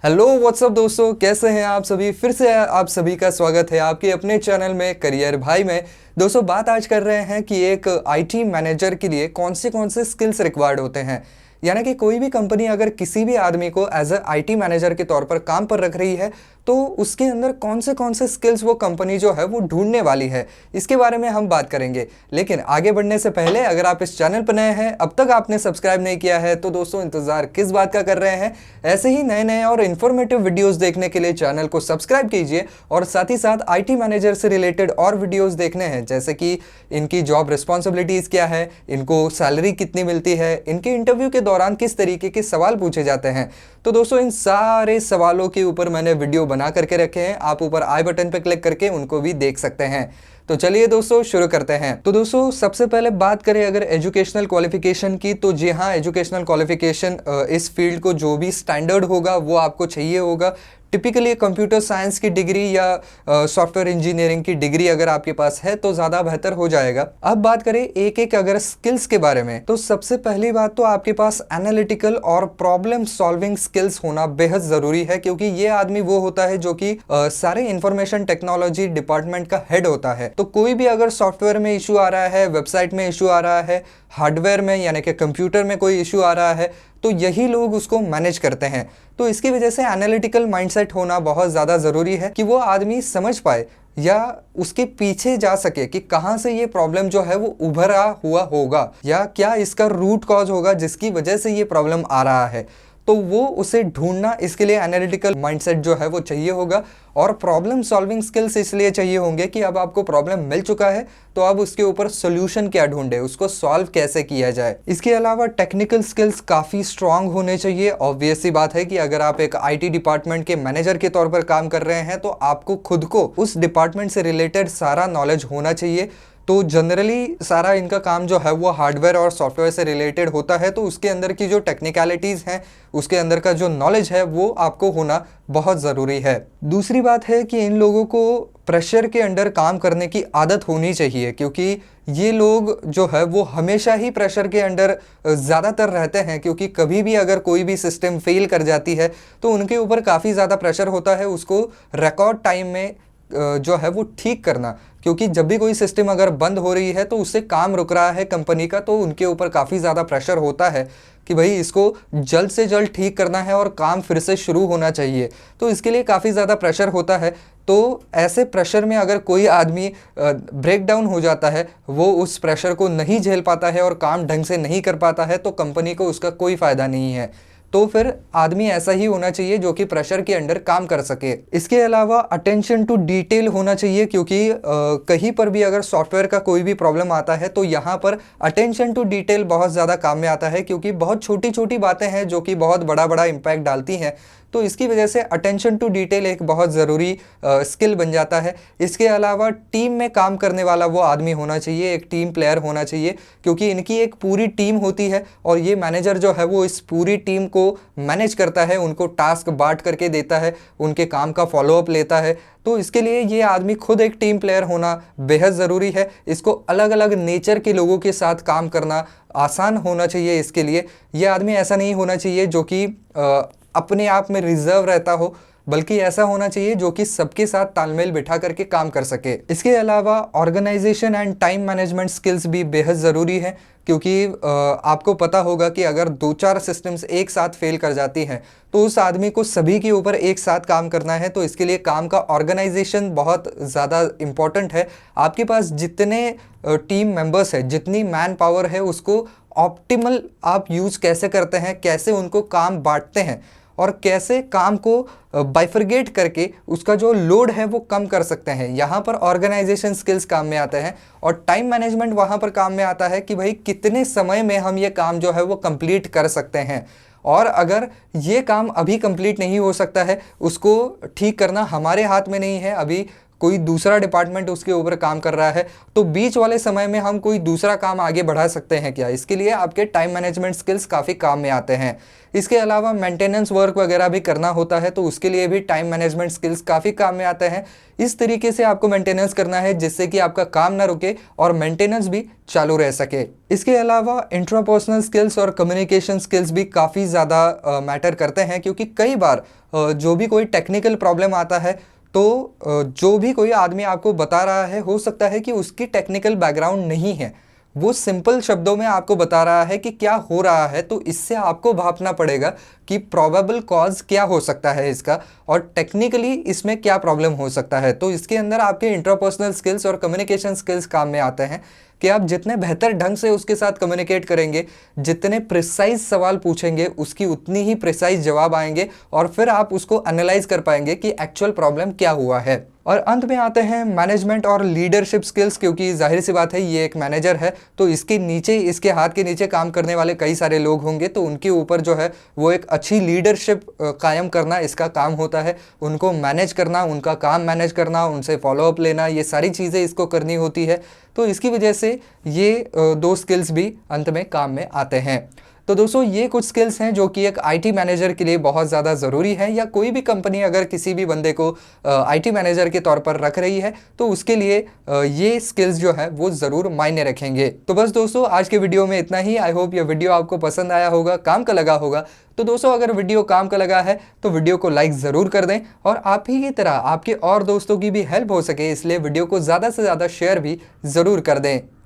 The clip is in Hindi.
हेलो व्हाट्सअप दोस्तों, कैसे हैं आप सभी। फिर से आप सभी का स्वागत है आपके अपने चैनल में करियर भाई में। दोस्तों, बात आज कर रहे हैं कि एक आईटी मैनेजर के लिए कौन से स्किल्स रिक्वायर्ड होते हैं। यानी कि कोई भी कंपनी अगर किसी भी आदमी को एज अ आईटी मैनेजर के तौर पर काम पर रख रही है तो उसके अंदर कौन से स्किल्स वो कंपनी जो है वो ढूंढने वाली है, इसके बारे में हम बात करेंगे। लेकिन आगे बढ़ने से पहले अगर आप इस चैनल पर नए हैं, अब तक आपने सब्सक्राइब नहीं किया है, तो दोस्तों इंतजार किस बात का कर रहे हैं। ऐसे ही नए नए और इन्फॉर्मेटिव वीडियोस देखने के लिए चैनल को सब्सक्राइब कीजिए और साथ ही साथ आईटी मैनेजर से रिलेटेड और वीडियोस देखने हैं, जैसे कि इनकी जॉब रिस्पॉन्सिबिलिटीज क्या है, इनको सैलरी कितनी मिलती है, इनके इंटरव्यू के दौरान किस तरीके के सवाल पूछे जाते हैं। तो दोस्तों, इन सारे सवालों के ऊपर मैंने वीडियो बना करके रखे हैं, आप ऊपर आई बटन पर क्लिक करके उनको भी देख सकते हैं। तो चलिए दोस्तों शुरू करते हैं। तो दोस्तों, सबसे पहले बात करें अगर एजुकेशनल क्वालिफिकेशन की, तो जी हाँ, एजुकेशनल क्वालिफिकेशन इस फील्ड को जो भी स्टैंडर्ड होगा वो आपको चाहिए होगा। टिपिकली कंप्यूटर साइंस की डिग्री या सॉफ्टवेयर इंजीनियरिंग की डिग्री अगर आपके पास है तो ज़्यादा बेहतर हो जाएगा। अब बात करें एक एक अगर स्किल्स के बारे में, तो सबसे पहली बात तो आपके पास एनालिटिकल और प्रॉब्लम सॉल्विंग स्किल्स होना बेहद ज़रूरी है, क्योंकि ये आदमी वो होता है जो कि सारे इंफॉर्मेशन टेक्नोलॉजी डिपार्टमेंट का हेड होता है। तो कोई भी अगर सॉफ्टवेयर में इशू आ रहा है, वेबसाइट में इशू आ रहा है, हार्डवेयर में यानी कि कंप्यूटर में कोई इशू आ रहा है, तो यही लोग उसको मैनेज करते हैं। तो इसकी वजह से एनालिटिकल माइंडसेट होना बहुत ज़्यादा ज़रूरी है कि वो आदमी समझ पाए या उसके पीछे जा सके कि कहाँ से ये प्रॉब्लम जो है वो उभरा हुआ होगा या क्या इसका रूट कॉज होगा जिसकी वजह से ये प्रॉब्लम आ रहा है। तो वो उसे ढूंढना, इसके लिए एनालिटिकल माइंडसेट जो है वो चाहिए होगा। और प्रॉब्लम सॉल्विंग स्किल्स इसलिए चाहिए होंगे कि अब आपको प्रॉब्लम मिल चुका है तो अब उसके ऊपर सोल्यूशन क्या ढूंढे, उसको सॉल्व कैसे किया जाए। इसके अलावा टेक्निकल स्किल्स काफ़ी स्ट्रांग होने चाहिए। ऑब्वियस सी बात है कि अगर आप एक आईटी डिपार्टमेंट के मैनेजर के तौर पर काम कर रहे हैं तो आपको खुद को उस डिपार्टमेंट से रिलेटेड सारा नॉलेज होना चाहिए। तो जनरली सारा इनका काम जो है वो हार्डवेयर और सॉफ्टवेयर से रिलेटेड होता है, तो उसके अंदर की जो टेक्निकलिटीज़ हैं, उसके अंदर का जो नॉलेज है वो आपको होना बहुत ज़रूरी है। दूसरी बात है कि इन लोगों को प्रेशर के अंडर काम करने की आदत होनी चाहिए, क्योंकि ये लोग जो है वो हमेशा ही प्रेशर के अंडर ज़्यादातर रहते हैं, क्योंकि कभी भी अगर कोई भी सिस्टम फेल कर जाती है तो उनके ऊपर काफ़ी ज़्यादा प्रेशर होता है उसको रिकॉर्ड टाइम में जो है वो ठीक करना। क्योंकि जब भी कोई सिस्टम अगर बंद हो रही है तो उससे काम रुक रहा है कंपनी का, तो उनके ऊपर काफ़ी ज़्यादा प्रेशर होता है कि भाई इसको जल्द से जल्द ठीक करना है और काम फिर से शुरू होना चाहिए। तो इसके लिए काफ़ी ज़्यादा प्रेशर होता है। तो ऐसे प्रेशर में अगर कोई आदमी ब्रेक डाउन हो जाता है, वो उस प्रेशर को नहीं झेल पाता है और काम ढंग से नहीं कर पाता है, तो कंपनी को उसका कोई फ़ायदा नहीं है। तो फिर आदमी ऐसा ही होना चाहिए जो कि प्रेशर के अंडर काम कर सके। इसके अलावा अटेंशन टू डिटेल होना चाहिए, क्योंकि कहीं पर भी अगर सॉफ्टवेयर का कोई भी प्रॉब्लम आता है तो यहाँ पर अटेंशन टू डिटेल बहुत ज़्यादा काम में आता है, क्योंकि बहुत छोटी छोटी बातें हैं जो कि बहुत बड़ा बड़ा इम्पैक्ट डालती हैं। तो इसकी वजह से अटेंशन टू डिटेल एक बहुत ज़रूरी स्किल बन जाता है। इसके अलावा टीम में काम करने वाला वो आदमी होना चाहिए, एक टीम प्लेयर होना चाहिए, क्योंकि इनकी एक पूरी टीम होती है और ये मैनेजर जो है वो इस पूरी टीम को मैनेज करता है, उनको टास्क बांट करके देता है, उनके काम का फॉलोअप लेता है। तो इसके लिए ये आदमी खुद एक टीम प्लेयर होना बेहद ज़रूरी है। इसको अलग अलग नेचर के लोगों के साथ काम करना आसान होना चाहिए। इसके लिए ये आदमी ऐसा नहीं होना चाहिए जो कि अपने आप में रिजर्व रहता हो, बल्कि ऐसा होना चाहिए जो कि सबके साथ तालमेल बिठा करके काम कर सके। इसके अलावा organisation and time management skills भी बेहद ज़रूरी है, क्योंकि आपको पता होगा कि अगर 2-4 सिस्टम्स एक साथ फेल कर जाती हैं तो उस आदमी को सभी के ऊपर एक साथ काम करना है। तो इसके लिए काम का ऑर्गेनाइजेशन बहुत ज़्यादा इम्पॉर्टेंट है। आपके पास जितने टीम मेंबर्स है, जितनी मैन पावर है, उसको ऑप्टिमल आप यूज़ कैसे करते हैं, कैसे उनको काम बांटते हैं और कैसे काम को बाइफरगेट करके उसका जो लोड है वो कम कर सकते हैं, यहाँ पर ऑर्गेनाइजेशन स्किल्स काम में आते हैं। और टाइम मैनेजमेंट वहाँ पर काम में आता है कि भाई कितने समय में हम ये काम जो है वो कंप्लीट कर सकते हैं, और अगर ये काम अभी कंप्लीट नहीं हो सकता है, उसको ठीक करना हमारे हाथ में नहीं है। अभी कोई दूसरा डिपार्टमेंट उसके ऊपर काम कर रहा है, तो बीच वाले समय में हम कोई दूसरा काम आगे बढ़ा सकते हैं क्या? इसके लिए आपके टाइम मैनेजमेंट स्किल्स काफ़ी काम में आते हैं। इसके अलावा मेंटेनेंस वर्क वगैरह भी करना होता है, तो उसके लिए भी टाइम मैनेजमेंट स्किल्स काफ़ी काम में आते हैं। इस तरीके से आपको मेंटेनेंस करना है जिससे कि आपका काम ना रुके और मेंटेनेंस भी चालू रह सके। इसके अलावा इंट्रापर्सनल स्किल्स और कम्युनिकेशन स्किल्स भी काफ़ी ज़्यादा मैटर करते हैं, क्योंकि कई बार जो भी कोई टेक्निकल प्रॉब्लम आता है तो जो भी कोई आदमी आपको बता रहा है, हो सकता है कि उसकी टेक्निकल बैकग्राउंड नहीं है, वो सिंपल शब्दों में आपको बता रहा है कि क्या हो रहा है, तो इससे आपको भापना पड़ेगा कि प्रोबेबल कॉज क्या हो सकता है इसका और टेक्निकली इसमें क्या प्रॉब्लम हो सकता है। तो इसके अंदर आपके इंटरपर्सनल स्किल्स और कम्युनिकेशन स्किल्स काम में आते हैं कि आप जितने बेहतर ढंग से उसके साथ कम्युनिकेट करेंगे, जितने प्रिसाइज सवाल पूछेंगे, उसकी उतनी ही प्रिसाइज जवाब आएंगे और फिर आप उसको एनालाइज कर पाएंगे कि एक्चुअल प्रॉब्लम क्या हुआ है। और अंत में आते हैं मैनेजमेंट और लीडरशिप स्किल्स, क्योंकि जाहिर सी बात है ये एक मैनेजर है, तो इसके नीचे, इसके हाथ के नीचे काम करने वाले कई सारे लोग होंगे, तो उनके ऊपर जो है वो एक अच्छी लीडरशिप कायम करना इसका काम होता है। उनको मैनेज करना, उनका काम मैनेज करना, उनसे फॉलोअप लेना, ये सारी चीज़ें इसको करनी होती है। तो इसकी वजह से ये दो स्किल्स भी अंत में काम में आते हैं। तो दोस्तों ये कुछ स्किल्स हैं जो कि एक आईटी मैनेजर के लिए बहुत ज़्यादा ज़रूरी है, या कोई भी कंपनी अगर किसी भी बंदे को आईटी मैनेजर के तौर पर रख रही है तो उसके लिए ये स्किल्स जो है वो ज़रूर मायने रखेंगे। तो बस दोस्तों आज के वीडियो में इतना ही। आई होप ये वीडियो आपको पसंद आया होगा, काम का लगा होगा। तो दोस्तों अगर वीडियो काम का लगा है तो वीडियो को लाइक ज़रूर कर दें, और आप ही की तरह आपके और दोस्तों की भी हेल्प हो सके इसलिए वीडियो को ज़्यादा से ज़्यादा शेयर भी ज़रूर कर दें।